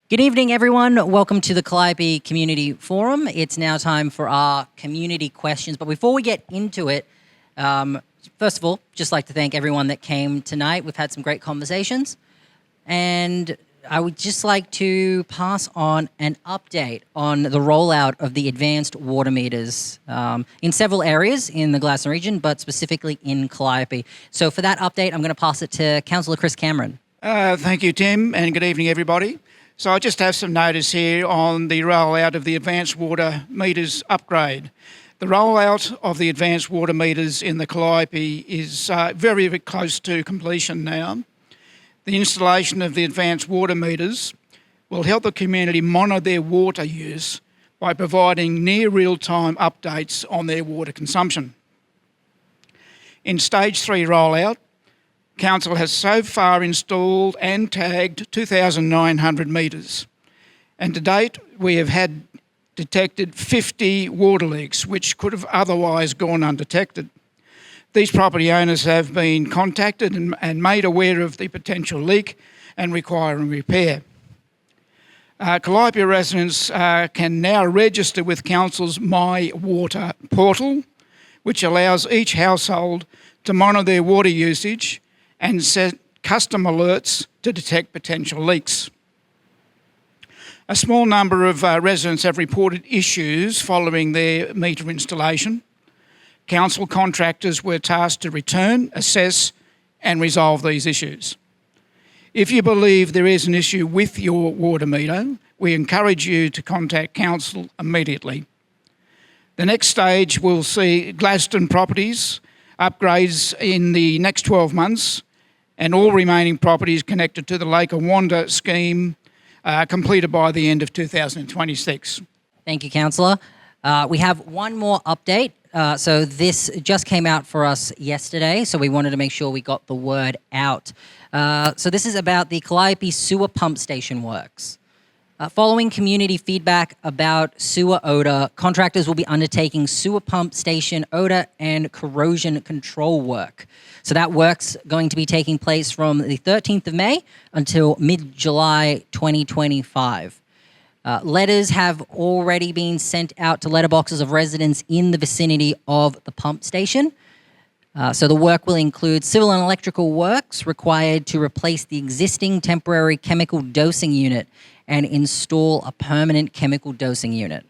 Good evening, everyone. Welcome to the Calliope Community Forum. It's now time for our community questions. But before we get into it, first of all, just like to thank everyone that came tonight. We've had some great conversations. And I would just like to pass on an update on the rollout of the advanced water meters in several areas in the Gladstone region, but specifically in Calliope. So for that update, I'm going to pass it to Councillor Chris Cameron. Thank you, Tim, and good evening, everybody. So I just have some notice here on the rollout of the advanced water meters upgrade. The rollout of the advanced water meters in the Calliope is very, very close to completion now. The installation of the advanced water meters will help the community monitor their water use by providing near real-time updates on their water consumption. In Stage 3 rollout, Council has so far installed and tagged 2,900 metres. And to date, we have had detected 50 water leaks, which could have otherwise gone undetected. These property owners have been contacted and made aware of the potential leak and requiring repair. Calliope residents can now register with Council's My Water portal, which allows each household to monitor their water usage and set custom alerts to detect potential leaks. A small number of residents have reported issues following their meter installation. Council contractors were tasked to return, assess and resolve these issues. If you believe there is an issue with your water meter, we encourage you to contact Council immediately. The next stage will see Gladstone properties upgrades in the next 12 months and all remaining properties connected to the Lake of Wanda scheme completed by the end of 2026. Thank you, Councillor. We have one more update. So this just came out for us yesterday, so we wanted to make sure we got the word out. So this is about the Calliope sewer pump station works. Following community feedback about sewer odour, contractors will be undertaking sewer pump station odour and corrosion control work. So that work's going to be taking place from the 13th of May until mid-July 2025. Letters have already been sent out to letterboxes of residents in the vicinity of the pump station. So the work will include civil and electrical works required to replace the existing temporary chemical dosing unit and install a permanent chemical dosing unit.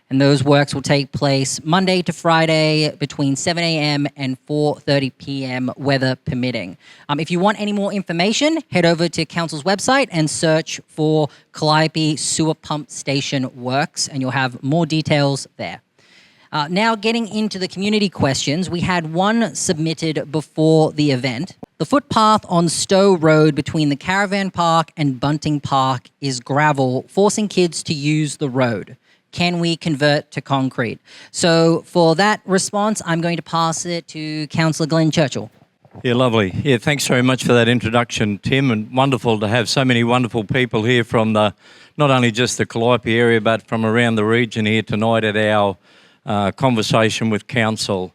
And those works will take place Monday to Friday between 7 a.m. and 4:30 p.m. weather permitting. If you want any more information, head over to Council's website and search for Calliope Sewer Pump Station Works and you'll have more details there. Now getting into the community questions, we had one submitted before the event. The footpath on Stowe Road between the Caravan Park and Bunting Park is gravel, forcing kids to use the road. Can we convert to concrete? So for that response, I'm going to pass it to Councillor Glenn Churchill. Yeah, lovely. Yeah, thanks very much for that introduction, Tim, and wonderful to have so many wonderful people here from not only just the Calliope area, but from around the region here tonight at our conversation with Council.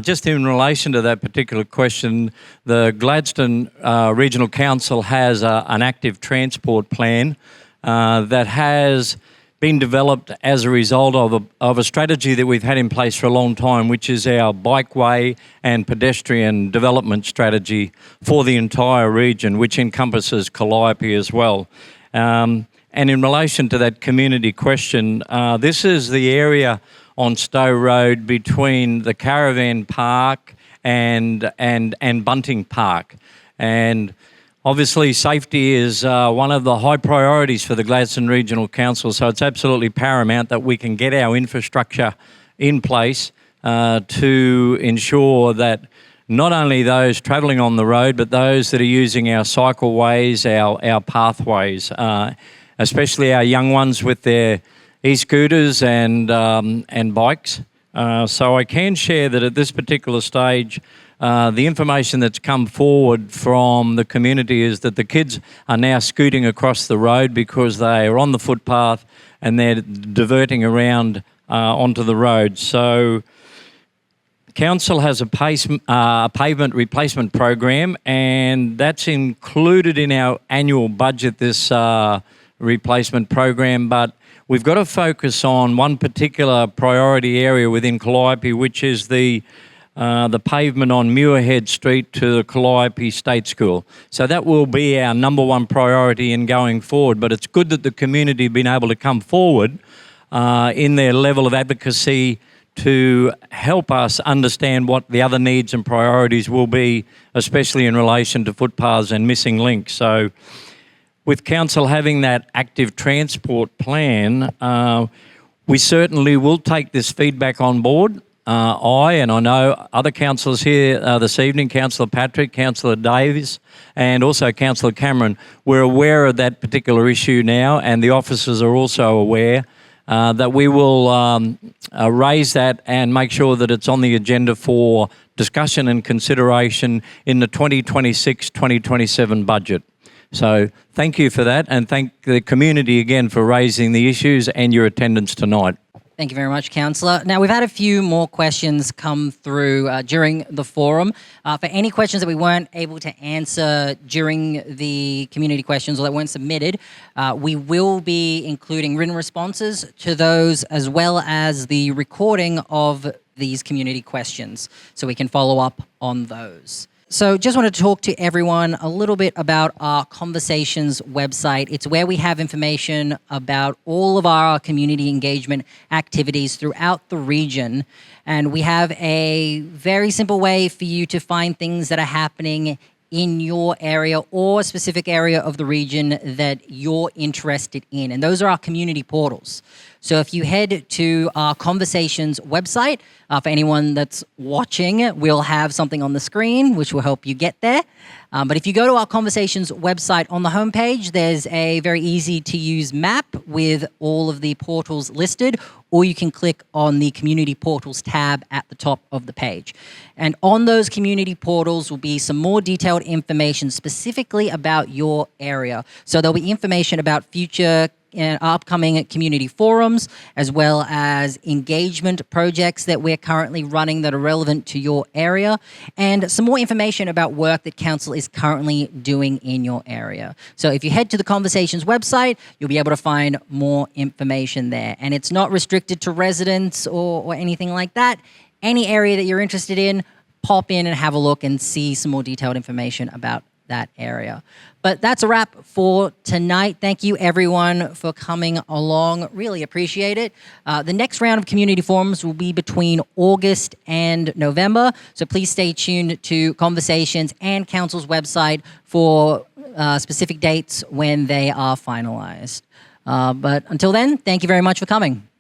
Just in relation to that particular question, the Gladstone Regional Council has an active transport plan that has been developed as a result of a strategy that we've had in place for a long time, which is our bikeway and pedestrian development strategy for the entire region, which encompasses Calliope as well. And in relation to that community question, this is the area on Stowe Road between the Caravan Park and Bunting Park. And obviously safety is one of the high priorities for the Gladstone Regional Council, so it's absolutely paramount that we can get our infrastructure in place to ensure that not only those travelling on the road, but those that are using our cycleways, our pathways, especially our young ones with their e-scooters and bikes. So I can share that at this particular stage, the information that's come forward from the community is that the kids are now scooting across the road because they are on the footpath and they're diverting around onto the road. So Council has a pavement replacement program, and that's included in our annual budget this replacement program, but we've got to focus on one particular priority area within Calliope, which is the pavement on Muirhead Street to the Calliope State School. So that will be our number one priority in going forward, but it's good that the community have been able to come forward in their level of advocacy to help us understand what the other needs and priorities will be, especially in relation to footpaths and missing links. So with Council having that active transport plan, we certainly will take this feedback on board. I know other councillors here this evening, Councillor Patrick, Councillor Davies, and also Councillor Cameron, we're aware of that particular issue now, and the officers are also aware that we will raise that and make sure that it's on the agenda for discussion and consideration in the 2026-2027 budget. So thank you for that, and thank the community again for raising the issues and your attendance tonight. Thank you very much, Councillor. Now, we've had a few more questions come through during the forum. For any questions that we weren't able to answer during the community questions or that weren't submitted, we will be including written responses to those as well as the recording of these community questions so we can follow up on those. So just wanted to talk to everyone a little bit about our Conversations website. It's where we have information about all of our community engagement activities throughout the region. And we have a very simple way for you to find things that are happening in your area or a specific area of the region that you're interested in. And those are our community portals. So if you head to our Conversations website, for anyone that's watching, we'll have something on the screen which will help you get there. But if you go to our Conversations website, on the homepage, there's a very easy to use map with all of the portals listed, or you can click on the Community Portals tab at the top of the page. And on those community portals will be some more detailed information specifically about your area. So there'll be information about future upcoming community forums, as well as engagement projects that we're currently running that are relevant to your area, and some more information about work that Council is currently doing in your area. So if you head to the Conversations website, you'll be able to find more information there. And it's not restricted to residents or anything like that. Any area that you're interested in, pop in and have a look and see some more detailed information about that area. But that's a wrap for tonight. Thank you everyone for coming along. Really appreciate it. The next round of community forums will be between August and November. So please stay tuned to Conversations and Council's website for specific dates when they are finalized. But until then, thank you very much for coming.